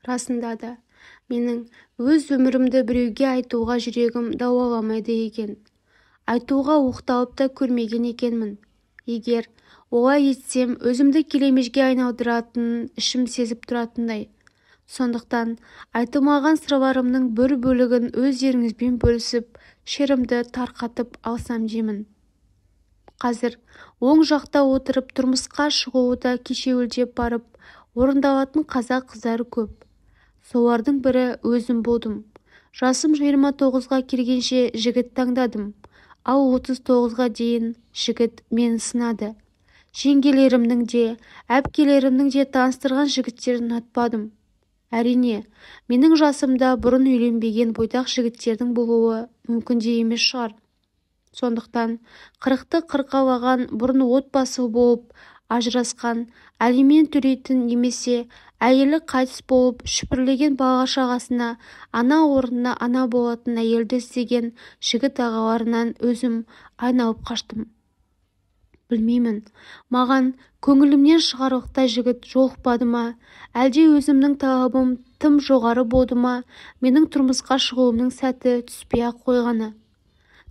Расында да, менің өз өмірімді біреуге айтуға жүрегім дауаламайды екен. Айтуға оқталып та көрмеген екенмін. Егер олай етсем, өзімді келемежге айналдыратынын ішім сезіп тұратындай. Сондықтан айтылмаған сырларымның бір бөлігін өздеріңізбен бөлісіп, шерімді тарқатып алсам деймін. Қазір оң жақта отырып тұрмысқа шығуы да кешеуілдеп барып, орындалатын қазақ қыздары көп. Солардың бірі өзім болдым. Жасым 29-ға келгенше жігіт таңдадым. Ал 39-ға дейін жігіт мені сынады. Жеңгелерімнің де, әпкелерімнің де таныстырған жігіттерін ұнатпадым. Әрине, менің жасымда бұрын үйленбеген бойдақ жігіттердің болуы мүмкін де емес шығар. Сондықтан 40-ты қырқалаған, бұрын отбасы болып ажырасқан, алимент төлейтін немесе әйелі қайтыс болып шүпірлеген бала-шағасына ана орнына ана болатын әйелді іздеген жігіт ағаларынан өзім айналып қаштым. Білмеймін, маған көңілімнен шығарлықтай жігіт жолықпады ма, әлде өзімнің талабым тым жоғары болды ма, менің тұрмысқа шығуымның сәті түспей-ақ қойғаны.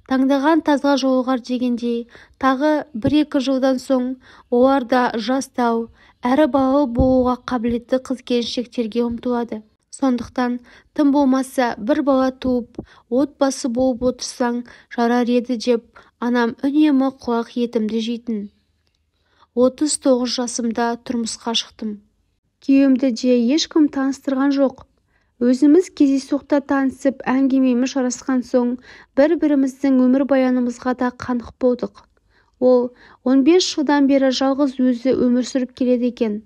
Таңдаған тазға жолығар дегендей, тағы 1-2 жылдан соң олар да жастау, әрі балалы болуға қабілетті қыз-келіншектерге ұмтылады. Сондықтан тым болмаса бір бала туып, отбасы болып отырсаң жарар еді деп, анам үнемі құлақ етімді жейтін. 39 жасымда тұрмысқа шықтым. Күйеуімді де ешкім таныстырған жоқ. Өзіміз кездейсоқта танысып, әңгімеміз жарасқан соң, бір-біріміздің өмір баянымызға да қанық болдық. Ол 15 жылдан бері жалғыз өзі өмір сүріп келеді екен.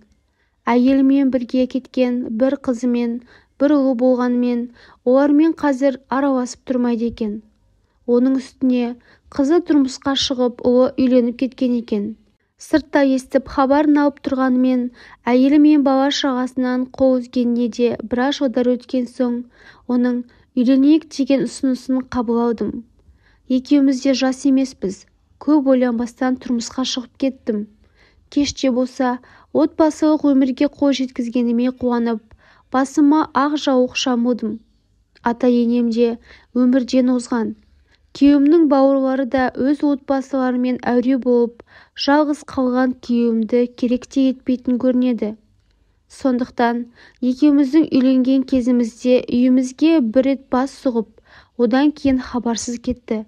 Әйелімен бірге кеткен, бір қызымен, бір ұлы болғанымен, олармен қазір араласып тұрмайды екен. Оның үстіне қызы тұрмысқа шығып, ұлы үйленіп кеткен екен. Сыртта естіп хабарын алып тұрғанымен, әйелі мен бала-шағасынан қол үзгеніне де біраз жылдар өткен соң, оның үйленейік деген ұсынысын қабыл алдым. Екеуміз де жас емеспіз. Көп ойланбастан тұрмысқа шығып кеттім. Кеште болса, отбасылық өмірге қол жеткізгеніме қуанып, басыма ақ жаулық жамылдым. Ата-енем де өмірден озған. Күйеуімнің бауырлары да өз отбасыларымен әуре болып, жалғыз қалған күйеуімді керек те етпейтін көрінеді. Сондықтан екеуміздің үйленген кезімізде үйімізге бір рет бас сұғып, одан кейін хабарсыз кетті.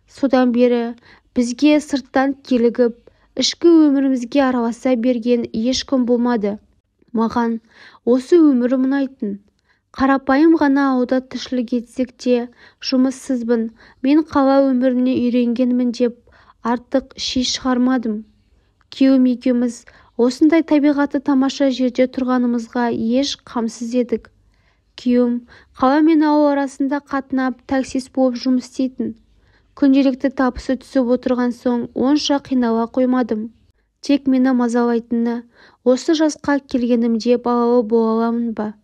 Содан бері бізге сырттан келігіп, ішкі өмірімізге араласа берген ешкім болмады. Маған осы өмірі ұнайтын. Қарапайым ғана ауылда тіршілік етсек те, жұмыссызбын, мен қала өміріне үйренгенмін деп артық ши шығармадым. Күйеуім екеуміз осындай табиғаты тамаша жерде тұрғанымызға еш қамсыз едік. Күйеуім қала мен ауыл арасында қатынап таксист болып жұмыс істейтін. Күнделікті табысы түсіп отырған соң онша қинала қоймадым. Тек мені мазалайтыны, осы жасқа келгенімде балалы бола аламын ба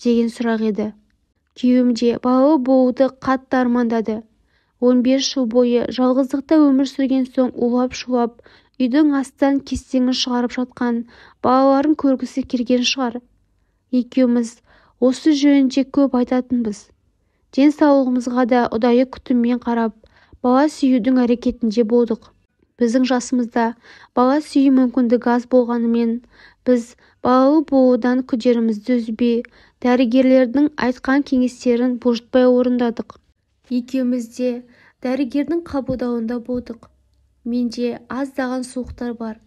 деген сұрақ еді. Күйеуім де балалы болуды қатты армандады. 15 жыл бойы жалғыздықта өмір сүрген соң улап-шулап, үйдің астан кестеңін шығарып жатқан балаларын көргісі келген шығар. Екеуміз осы жөнінде көп айтатынбыз. Денсаулығымызға да ұдайы күтіммен қарап, бала сүюдің әрекетінде болдық. Біздің жасымызда бала сүю мүмкіндігі аз болғанымен, біз балалы болудан күдерімізді үзбей, дәрігерлердің айтқан кеңестерін бұлжытпай орындадық. Екеуміз де дәрігердің қабылдауында болдық. Менде аздаған суықтар бар,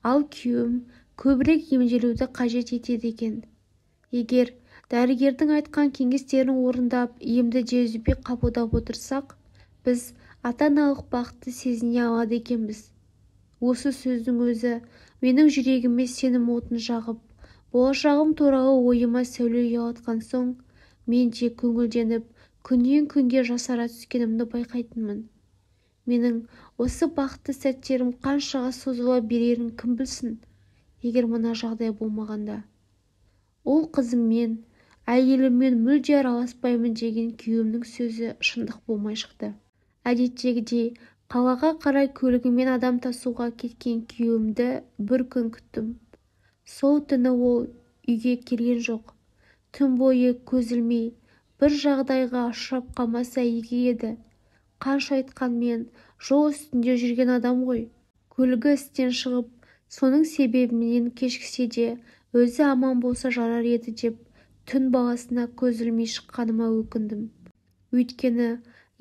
ал күйеуім көбірек емделуді қажет етеді екен. Егер дәрігердің айтқан кеңестерін орындап, емді де үзбей қабылдап отырсақ, біз ата-аналық бақытты сезіне алады екенбіз. Осы сөздің өзі менің жүрегіме сенім отын жағып, болашағым туралы ойыма сәуле ұялатқан соң, мен де көңілденіп, күннен күнге жасара түскенімді байқайтынмын. Менің осы бақытты сәттерім қаншаға созыла берерін кім білсін, егер мына жағдай болмағанда. Ол қызыммен, әйеліммен мүлде араласпаймын деген күйеуімнің сөзі шындық болмай шықты. Әдеттегідей қалаға қарай көлігімен адам тасуға кеткен күйеуімді бір күн күттім. Сол түні ол үйге келген жоқ. түн бойы көз ілмей бір жағдайға ұшырап қалмаса игі еді. Қанша айтқанмен жол үстінде жүрген адам ғой. Көлігі істен шығып, соның себебінен кешіксе де өзі аман болса жарар еді деп түн баласына көз ілмей шыққаныма өкіндім. Өйткені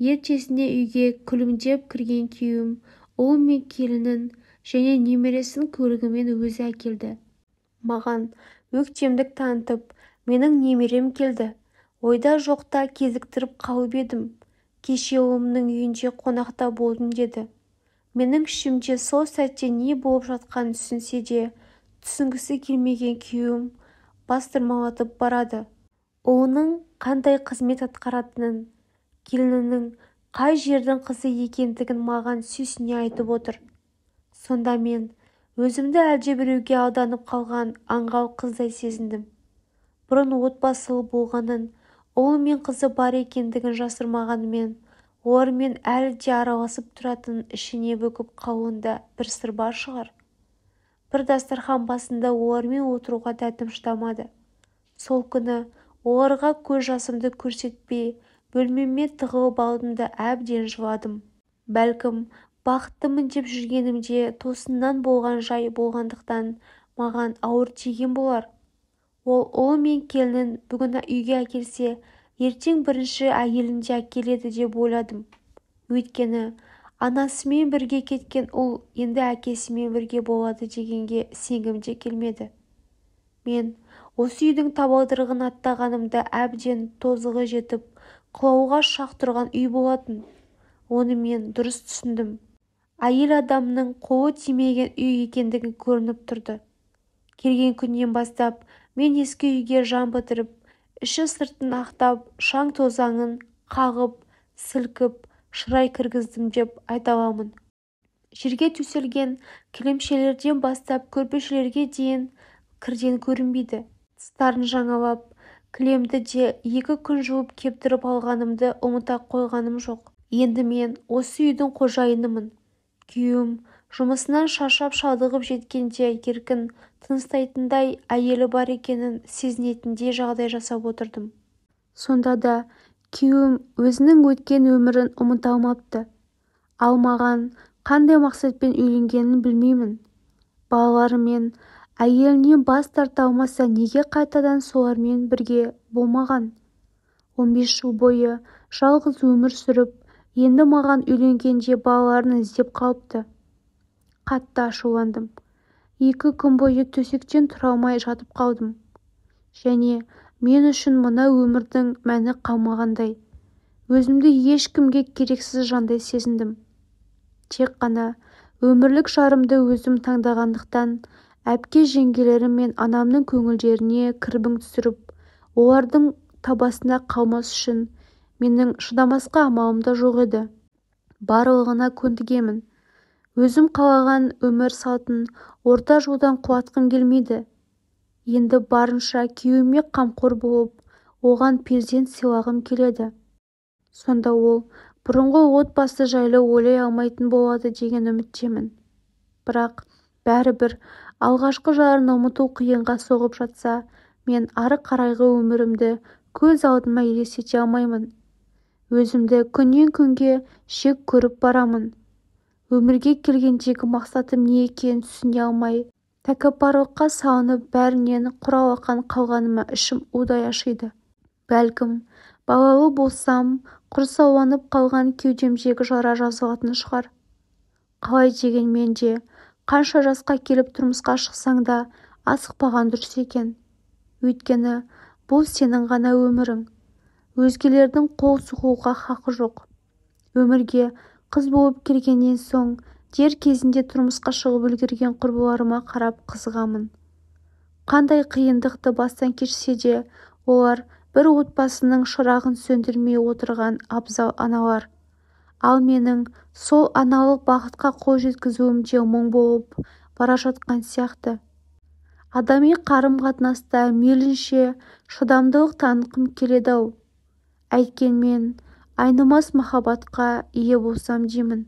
ертесіне үйге күлімдеп кірген күйеуім ұл мен келінін және немересін көлігімен өзі әкелді. Маған өктемдік танытып, менің немерем келді. Ойда жоқта кезіктіріп қалып едім. Кеше ұлымның үйінде қонақта болдым деді. Менің ішімде сол сәтте не болып жатқанын түсінсе де, түсінгісі келмеген күйеуім бастырмалатып барады. Ұлының қандай қызмет атқаратынын, келінінің қай жердің қызы екендігін маған сүйсіне айтып отыр. Сонда мен өзімді әлдебіреуге алданып қалған аңғал қыздай сезіндім. Бұрын отбасылы болғанын, ұлы мен қызы бар екендігін жасырмағанымен, олармен әлі де араласып тұратын ішіне бүгіп қалуында бір сыр бар шығар. Бір дастархан басында олармен отыруға дәтім шыдамады. Сол күні оларға көз жасымды көрсетпей, бөлмеме тығылып алдым да әбден жыладым. Бәлкім, бақыттымын деп жүргенімде тосыннан болған жай болғандықтан маған ауыр тиген болар. Ол ұлы мен келінін бүгін үйге әкелсе, ертең бірінші әйелін де әкеледі деп ойладым. Өйткені анасымен бірге кеткен ұл енді әкесімен бірге болады дегенге сенгім де келмеді. Мен осы үйдің табалдырығын аттағанымда әбден тозығы жетіп, құлауға шақ тұрған үй болатын. Оны мен дұрыс түсіндім. Әйел адамның қолы тимеген үй екендігі көрініп тұрды. Келген күннен бастап мен ескі үйге жан бітіріп, іші сыртын ақтап, шаң тозаңын қағып, сілкіп, шырай кіргіздім деп айта аламын. Жерге төселген кілемшелерден бастап көрпешелерге дейін кірден көрінбейді. Тыстарын жаңалап, кілемді де 2 күн жуып кептіріп алғанымды ұмыта қойғаным жоқ. Енді мен осы үйдің қожайынымын. Күйеуім жұмысынан шаршап шалдығып жеткенде еркін тыныстайтындай әйелі бар екенін сезінетіндей жағдай жасап отырдым. Сонда да күйеуім өзінің өткен өмірін ұмыта алмапты. Ал маған қандай мақсатпен үйленгенін білмеймін. Балаларымен әйелінен бас тарта алмаса неге қайтадан солармен бірге болмаған? 15 жыл бойы жалғыз өмір сүріп, енді маған үйленгенде балаларын іздеп қалыпты. Қатты ашуландым. 2 күн бойы төсектен тұра алмай жатып қалдым. Және мен үшін мына өмірдің мәні қалмағандай. Өзімді ешкімге керексіз жандай сезіндім. Тек қана өмірлік жарымды өзім таңдағандықтан әпке-жеңгелерім мен анамның көңілдеріне кірбің түсіріп, олардың табасына қалмас үшін менің шыдамасқа амалым да жоқ еді. Барлығына көндігемін. Өзім қалаған өмір салтын орта жолдан құлатқым келмейді. Енді барынша күйеуіме қамқор болып, оған перзент сыйлағым келеді. Сонда ол бұрынғы отбасы жайлы ойлай алмайтын болады деген үміттемін. Бірақ бәрібір алғашқы жарын ұмыту қиынға соғып жатса, мен ары қарайғы өмірімді көз алдыма елестете алмаймын. Өзімді күннен күнге шек көріп барамын. Өмірге келгендегі мақсатым не екенін түсіне алмай, тәкаппарлыққа салынып бәрінен құр алақан қалғаныма ішім удай ашиды. Бәлкім, балалы болсам, құрсауланып қалған кеудемдегі жара жазылатын шығар. Қалай дегенмен де, қанша жасқа келіп тұрмысқа шықсаң да асықпаған дұрыс екен. Өйткені бұл сенің ғана өмірің. Өзгелердің қол сұғуға хақы жоқ. Өмірге қыз болып келгеннен соң, дер кезінде тұрмысқа шығып үлгерген құрбыларыма қарап қызығамын. Қандай қиындықты бастан кешсе де, олар бір отбасының шырағын сөндірмей отырған абзал аналар. Ал менің сол аналық бақытқа қол жеткізуімде мұң болып бара жатқан сияқты. Адами қарым-қатынаста мейлінше шыдамдылық танытқым келеді-ау. Әйткенмен айнымас махаббатқа ие болсам деймін.